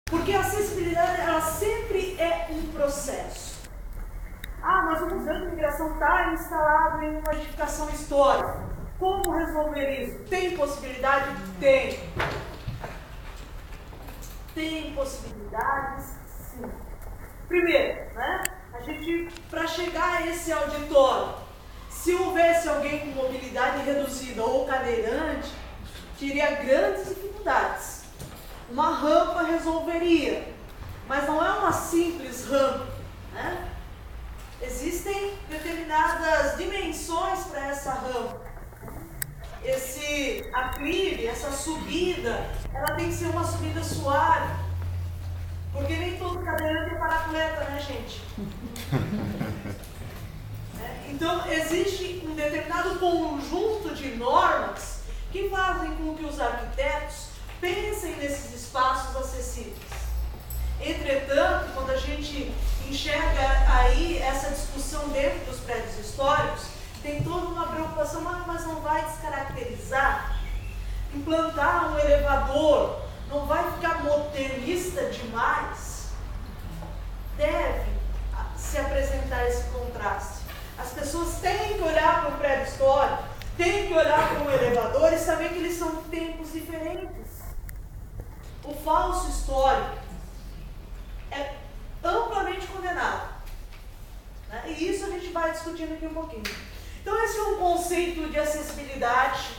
Porque a acessibilidade, ela sempre é um processo. Ah, mas o Museu de Imigração está instalado em uma edificação histórica. Como resolver isso? Tem possibilidade? Tem. Tem possibilidades, sim. Primeiro, né? A gente, para chegar a esse auditório, se houvesse alguém com mobilidade reduzida ou cadeirante, teria grandes dificuldades. Uma rampa resolveria, mas não é uma simples rampa, né? Existem determinadas dimensões para essa rampa. Esse aclive, essa subida, ela tem que ser uma subida suave, porque nem todo cadeirante é parapleta, né, gente? Então, existe um determinado conjunto de normas que fazem com que os arquitetos pensem nesses espaços acessíveis. Entretanto, quando a gente enxerga aí essa discussão dentro dos prédios históricos, tem toda uma preocupação, mas não vai descaracterizar? Implantar um elevador não vai ficar modernista demais? Deve se apresentar esse contraste. As pessoas têm que olhar para o prédio histórico, têm que olhar para o elevador e saber que eles são tempos diferentes. O falso histórico é amplamente condenado, né? E isso a gente vai discutindo aqui um pouquinho. Então esse é um conceito de acessibilidade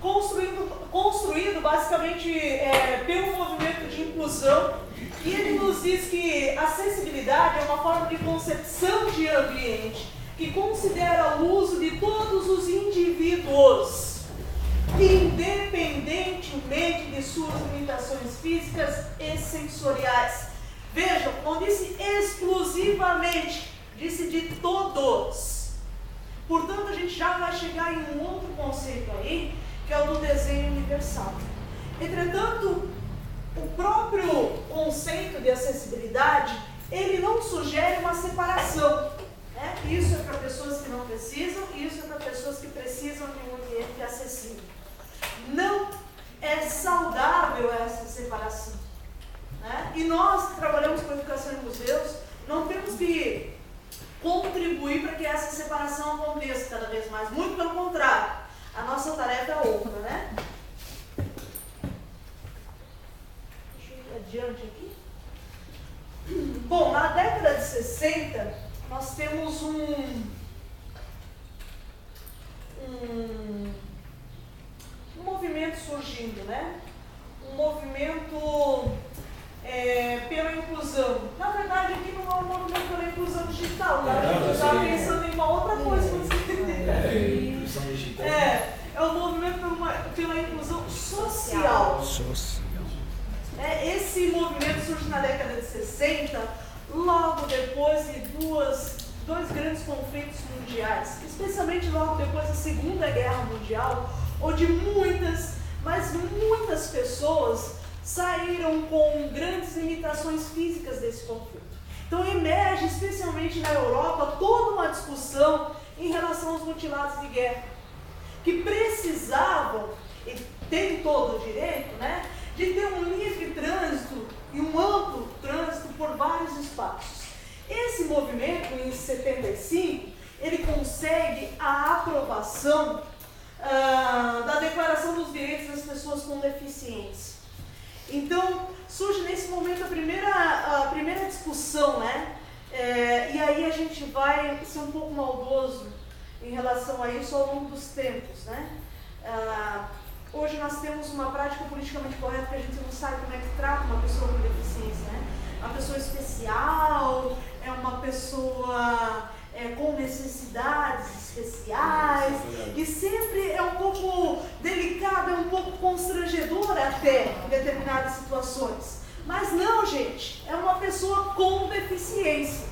construído basicamente pelo movimento de inclusão, e ele nos diz que acessibilidade é uma forma de concepção de ambiente que considera o uso de todos os indivíduos, independentemente de suas limitações físicas e sensoriais. Vejam, não disse exclusivamente, disse de todos. Portanto, a gente já vai chegar em um outro conceito aí, que é o do desenho universal. Entretanto, o próprio conceito de acessibilidade, ele não sugere uma separação, né? Isso é para pessoas que não precisam, e isso é para pessoas que precisam de um ambiente acessível. Não é saudável essa separação, né? E nós que trabalhamos com educação em museus, não temos que contribuir para que essa separação aconteça cada vez mais. Muito pelo contrário, a nossa tarefa é outra, né? Deixa eu ir adiante aqui. Bom, na década de 60, nós temos um movimento surgindo, né? Um movimento pela inclusão. Na verdade, aqui não é um movimento pela inclusão digital, tá? A gente estava pensando em uma outra coisa. Inclusão digital. É um movimento pela inclusão social. Esse movimento surge na década de 60, logo depois de dois grandes conflitos mundiais, especialmente logo depois da Segunda Guerra Mundial, onde muitas pessoas saíram com grandes limitações físicas desse conflito. Então emerge, especialmente na Europa, toda uma discussão em relação aos mutilados de guerra, que precisavam, e têm todo o direito, né, de ter um livre trânsito e um amplo trânsito por vários espaços. Esse movimento, em 75, ele consegue a aprovação da Declaração dos Direitos das Pessoas com Deficiência. Então, surge nesse momento a primeira discussão, né? E aí a gente vai ser um pouco maldoso em relação a isso ao longo dos tempos, né? Hoje nós temos uma prática politicamente correta que a gente não sabe como é que trata uma pessoa com deficiência, né? Uma pessoa especial, é uma pessoa com necessidades especiais, e sempre é um pouco delicada, é um pouco constrangedora até em determinadas situações. Mas não, gente, é uma pessoa com deficiência.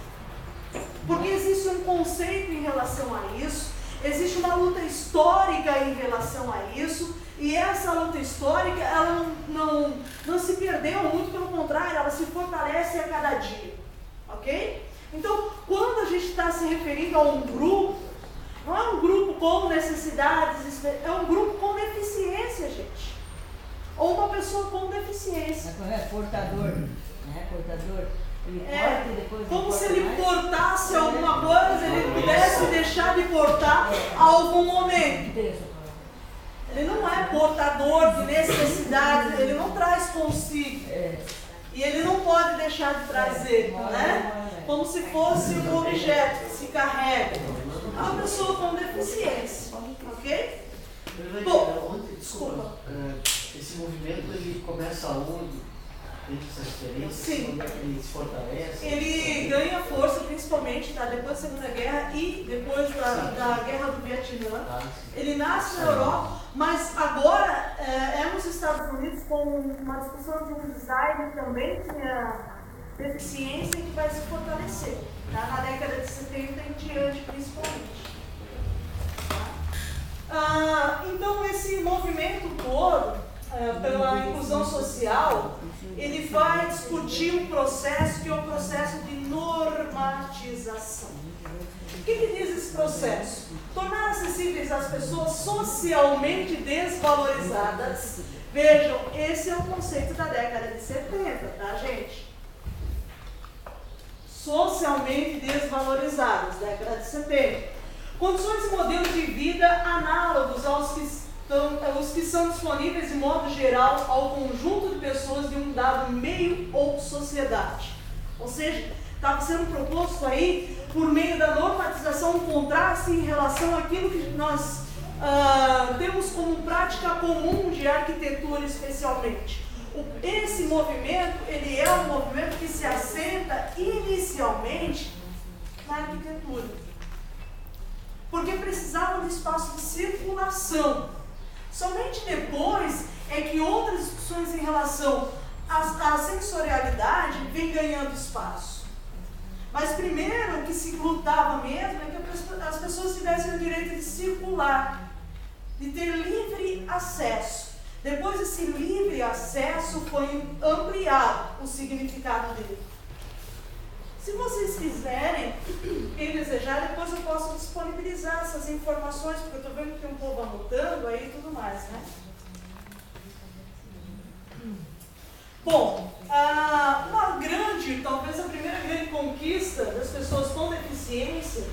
Porque existe um conceito em relação a isso, existe uma luta histórica em relação a isso, e essa luta histórica, ela não se perdeu, muito pelo contrário, ela se fortalece a cada dia, ok? Então, quando a gente está se referindo a um grupo, não é um grupo com necessidades, é um grupo com deficiência, gente. ou uma pessoa com deficiência. Portador, né? Portador. Ele porta e depois como se ele portasse alguma coisa, ele pudesse deixar de portar a algum momento. Ele não é portador de necessidades, ele não traz consigo. E ele não pode deixar de trazer, né? Como se fosse um objeto que se carrega. É uma pessoa com deficiência, ok? Bom, desculpa. Esse movimento ele começa onde? Essa experiência, sim. Ele se fortalece? Ele ganha força principalmente depois da Segunda Guerra e depois da Guerra do Vietnã. Ele nasce na Europa, mas agora é nos Estados Unidos com uma discussão de um design que também tinha deficiência e que vai se fortalecer, tá? Na década de 70 em diante principalmente. Então esse movimento todo pela inclusão social, ele vai discutir um processo que é o processo de normatização. O que diz esse processo? Tornar acessíveis às pessoas socialmente desvalorizadas. Vejam, esse é o conceito da década de 70, tá, gente? Socialmente desvalorizadas, década de 70. Condições e modelos de vida análogos aos que são disponíveis de modo geral ao conjunto de pessoas de um dado meio ou sociedade. Ou seja, está sendo proposto aí, por meio da normatização, um contraste em relação àquilo que nós temos como prática comum de arquitetura especialmente. Esse movimento, ele é um movimento que se assenta inicialmente na arquitetura. Porque precisavam de espaço de circulação. Somente depois é que outras discussões em relação à sensorialidade vêm ganhando espaço. Mas primeiro o que se lutava mesmo é que as pessoas tivessem o direito de circular, de ter livre acesso. Depois desse livre acesso foi ampliado o significado dele. Se vocês quiserem, quem desejar, depois eu posso disponibilizar essas informações, porque eu estou vendo que tem um povo anotando aí e tudo mais, né? Bom, uma grande, talvez a primeira grande conquista das pessoas com deficiência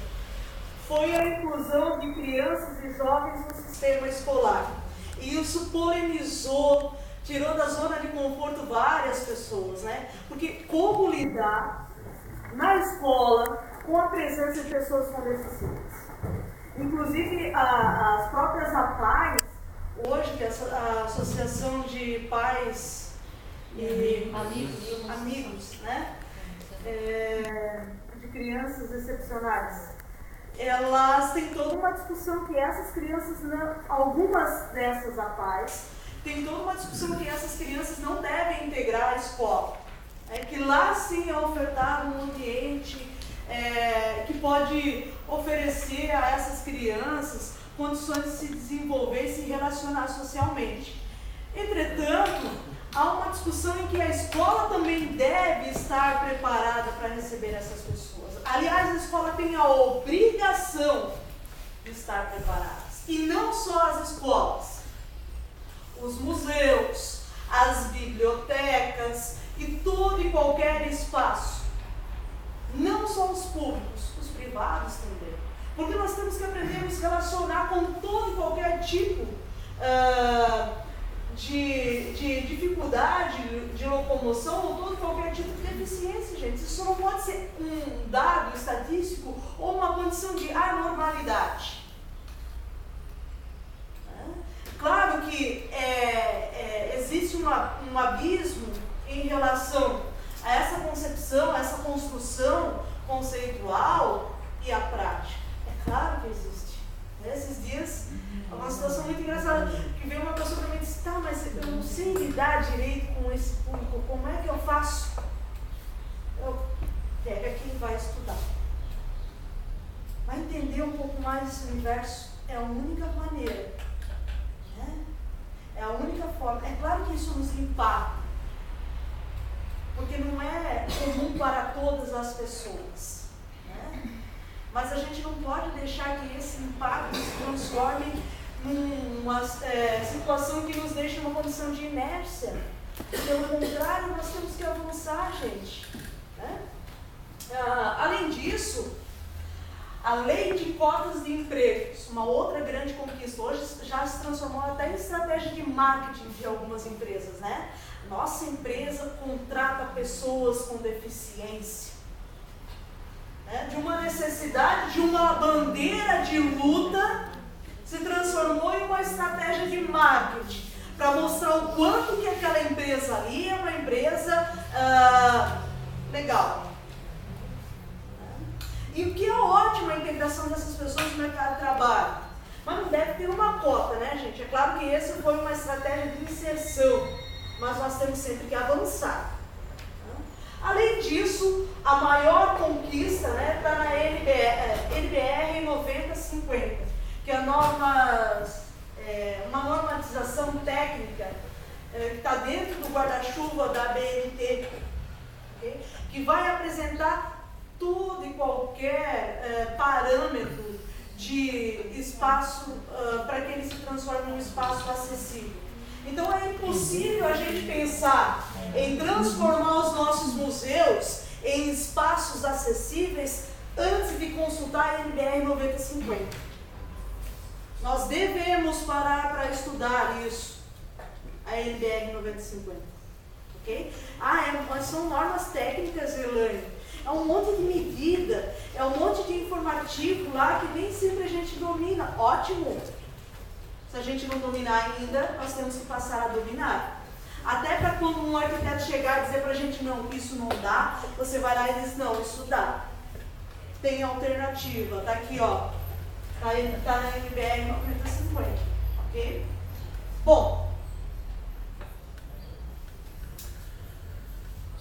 foi a inclusão de crianças e jovens no sistema escolar. E isso polemizou, tirou da zona de conforto várias pessoas, né? Porque como lidar na escola com a presença de pessoas com deficiência? Inclusive as próprias APAES, hoje que é a Associação de Pais e Amigos, né? De crianças excepcionais, elas têm toda uma discussão que essas crianças, algumas dessas APAES, tem toda uma discussão que essas crianças não devem integrar a escola. Que lá sim é ofertado um ambiente que pode oferecer a essas crianças condições de se desenvolver e se relacionar socialmente. Entretanto, há uma discussão em que a escola também deve estar preparada para receber essas pessoas. Aliás, a escola tem a obrigação de estar preparada. E não só as escolas, os museus, as bibliotecas e todo e qualquer espaço. Não só os públicos, os privados também. Porque nós temos que aprender a nos relacionar com todo e qualquer tipo de dificuldade de locomoção ou todo e qualquer tipo de deficiência, gente. Isso não pode ser um dado estatístico ou uma condição de anormalidade. Claro que existe um abismo em relação a essa concepção, a essa construção conceitual e a prática. É claro que existe. Nesses dias, é uma situação muito engraçada, que veio uma pessoa para mim e disse: tá, mas eu não sei lidar direito com esse público, como é que eu faço? Pega quem vai estudar. Vai entender um pouco mais desse universo, é a única maneira. É a única forma. É claro que isso nos impacta, porque não é comum para todas as pessoas, né? Mas a gente não pode deixar que esse impacto se transforme uma situação que nos deixa numa condição de inércia. Pelo contrário, nós temos que avançar, gente. Né? Além disso, a lei de cotas de empregos, uma outra grande conquista, hoje já se transformou até em estratégia de marketing de algumas empresas, né? Nossa empresa contrata pessoas com deficiência. Né? De uma necessidade, de uma bandeira de luta, se transformou em uma estratégia de marketing, para mostrar o quanto que aquela empresa ali é uma empresa legal. E o que é ótimo a integração dessas pessoas no mercado de trabalho. Mas não deve ter uma cota, né, gente? É claro que essa foi uma estratégia de inserção, mas nós temos sempre que avançar. Além disso, a maior conquista está na NBR 9050, que é uma normatização técnica que está dentro do guarda-chuva da BNT, okay? Que vai apresentar todo e qualquer parâmetro de espaço para que ele se transforme num espaço acessível. Então é impossível a gente pensar em transformar os nossos museus em espaços acessíveis antes de consultar a NBR 9050. Nós devemos parar para estudar isso, a NBR 9050. Ok? São normas técnicas, Elaine. É um monte de medida, é um monte de informativo lá que nem sempre a gente domina. Ótimo! Se a gente não dominar ainda, nós temos que passar a dominar. Até para quando um arquiteto chegar e dizer para a gente, não, isso não dá, você vai lá e diz, não, isso dá. Tem alternativa, tá aqui, ó. Tá na NBR 9050, ok? Bom,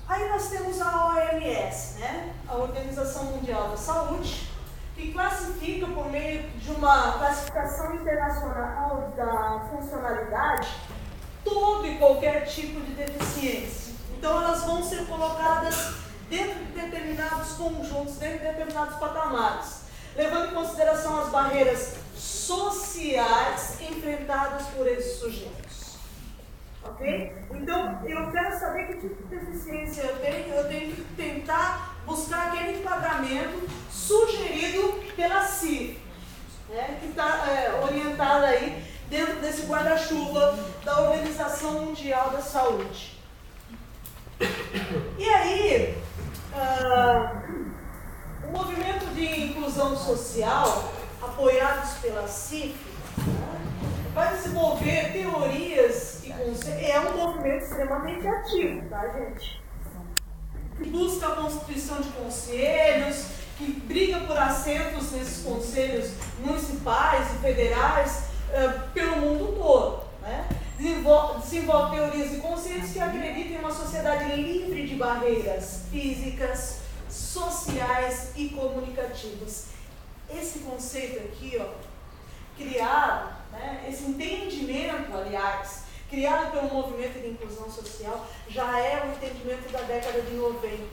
aí nós temos a OMS, né? A Organização Mundial da Saúde, que classifica por meio de uma classificação internacional da funcionalidade todo e qualquer tipo de deficiência. Então elas vão ser colocadas dentro de determinados conjuntos, dentro de determinados patamares, levando em consideração as barreiras sociais enfrentadas por esses sujeitos. Ok? Então, eu quero saber que tipo de deficiência eu tenho que tentar buscar aquele enquadramento sugerido pela CIF, né, que está orientada aí dentro desse guarda-chuva da Organização Mundial da Saúde. E aí, o movimento de inclusão social, apoiados pela CIF, vai desenvolver teorias e conceitos. É um movimento extremamente ativo, tá, gente? Que busca a constituição de conselhos, que briga por assentos nesses conselhos municipais e federais pelo mundo todo, né? Desenvolve teorias e conceitos que acreditam em uma sociedade livre de barreiras físicas, sociais e comunicativas. Esse conceito aqui, ó, criado, né, esse entendimento, aliás, criado pelo movimento de inclusão social, já é um entendimento da década de 90.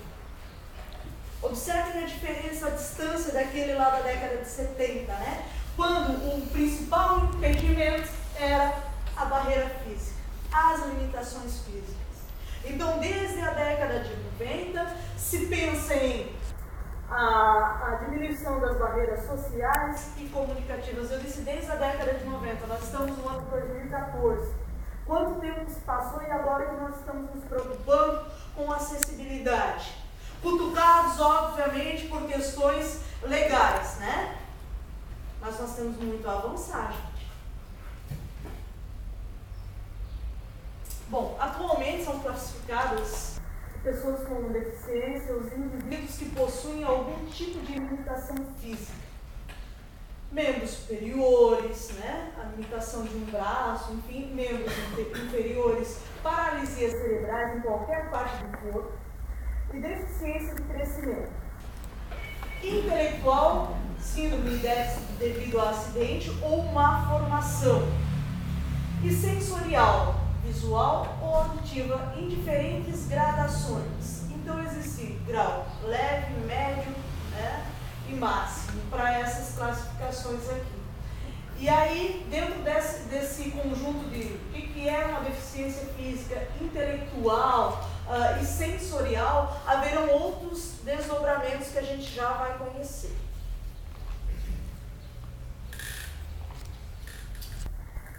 Observem a diferença, a distância daquele lá da década de 70, né? Quando o principal impedimento era a barreira física, as limitações físicas. Então, desde a década de 90, se pensa em a diminuição das barreiras sociais e comunicativas. Eu disse desde a década de 90, nós estamos no ano 2014. Quanto tempo se passou e agora que nós estamos nos preocupando com acessibilidade? Cutucados, obviamente, por questões legais, né? Mas nós temos muito a avançar, gente. Bom, atualmente são classificadas pessoas com deficiência, os indivíduos que possuem algum tipo de limitação física. Membros superiores, né? A limitação de um braço, enfim, membros inferiores, paralisias cerebrais em qualquer parte do corpo e deficiência de crescimento. Intelectual, síndrome de déficit devido a acidente ou má formação. E sensorial, visual ou auditiva em diferentes gradações. Então existe grau leve, médio, né, e máximo para essas classificações aqui. E aí, dentro desse conjunto de o que é uma deficiência física intelectual e sensorial, haverão outros desdobramentos que a gente já vai conhecer.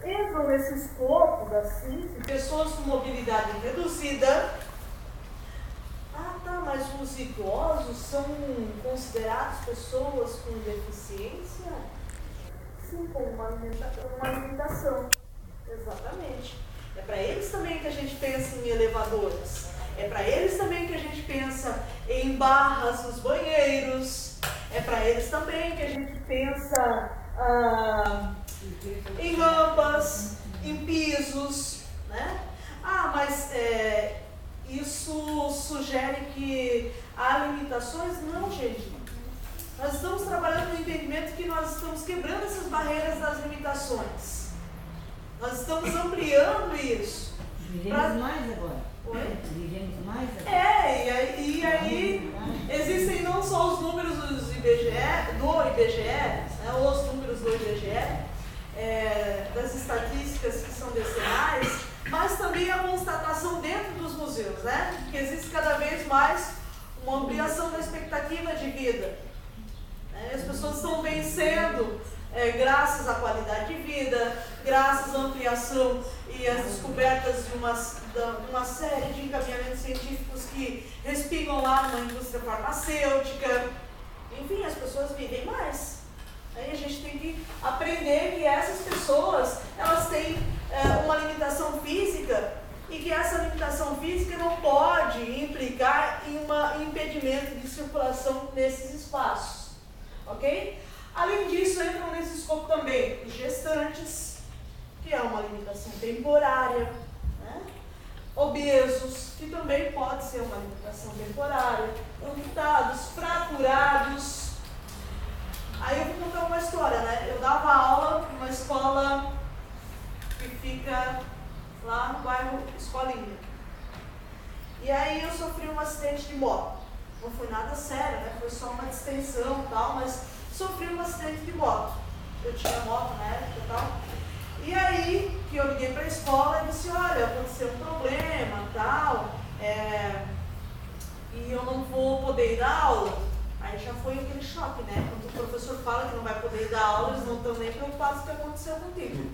Entram nesse escopo da síntese pessoas com mobilidade reduzida. Ah, tá, mas os idosos são considerados pessoas com deficiência? Sim, com uma limitação. Exatamente. É para eles também que a gente pensa em elevadoras. É para eles também que a gente pensa em barras nos banheiros. É para eles também que a gente pensa em rampas, em pisos, né? Ah, mas isso sugere que há limitações? Não, gente. Nós estamos trabalhando no entendimento que nós estamos quebrando essas barreiras das limitações. Nós estamos ampliando isso. Vivemos mais agora. Oi? Vivemos mais agora. E aí existem não só os números do IBGE, né, os números do IBGE, das estatísticas que são decenais, mas também a constatação dentro dos museus, né, que existe cada vez mais uma ampliação da expectativa de vida. As pessoas estão vencendo graças à qualidade de vida, graças à ampliação e às descobertas de uma série de encaminhamentos científicos que respingam lá numa indústria farmacêutica. Enfim, as pessoas vivem mais. Aí a gente tem que aprender que essas pessoas, elas têm uma limitação física e que essa limitação física não pode implicar em um impedimento de circulação nesses espaços. Ok? Além disso, entram nesse escopo também os gestantes, que é uma limitação temporária, né? Obesos, que também pode ser uma limitação temporária, amputados, fraturados. Aí eu vou contar uma história, né? Eu dava aula numa escola que fica lá no bairro Escolinha. E aí eu sofri um acidente de moto. Não foi nada sério, né? Foi só uma distensão e tal, mas sofri um acidente de moto. Eu tinha moto na época e tal. E aí que eu liguei para a escola e disse, olha, aconteceu um problema e tal, e eu não vou poder ir dar aula. Aí já foi aquele choque, né? Quando o professor fala que não vai poder ir dar aula, eles não estão nem preocupados com o que aconteceu contigo.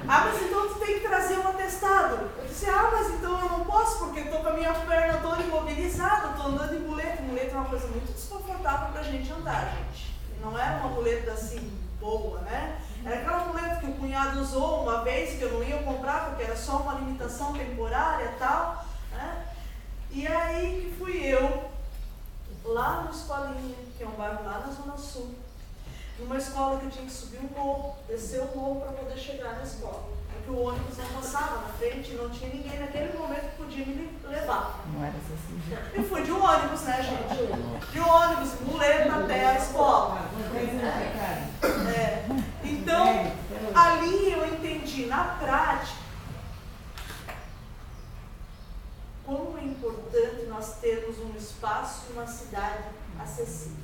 Ah, mas então tu tem que trazer um atestado. Eu disse, mas então eu não posso, porque estou com a minha perna toda imobilizada, estou andando em muleta. Muleta é uma coisa muito desconfortável para a gente andar, gente. E não era uma muleta assim, boa, né? Era aquela muleta que o cunhado usou uma vez, que eu não ia comprar, porque era só uma limitação temporária e tal, né? E aí que fui eu, lá no Escolinha, que é um bairro lá na Zona Sul, numa escola que eu tinha que subir um morro, descer o morro para poder chegar na escola. Porque o ônibus não passava na frente e não tinha ninguém naquele momento que podia me levar. Não era assim. Eu fui de ônibus, né, gente? De ônibus, muleta até a escola. Então, ali eu entendi na prática como é importante nós termos um espaço e uma cidade acessível.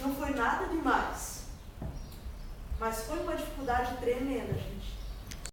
Não foi nada demais, mas foi uma dificuldade tremenda, gente.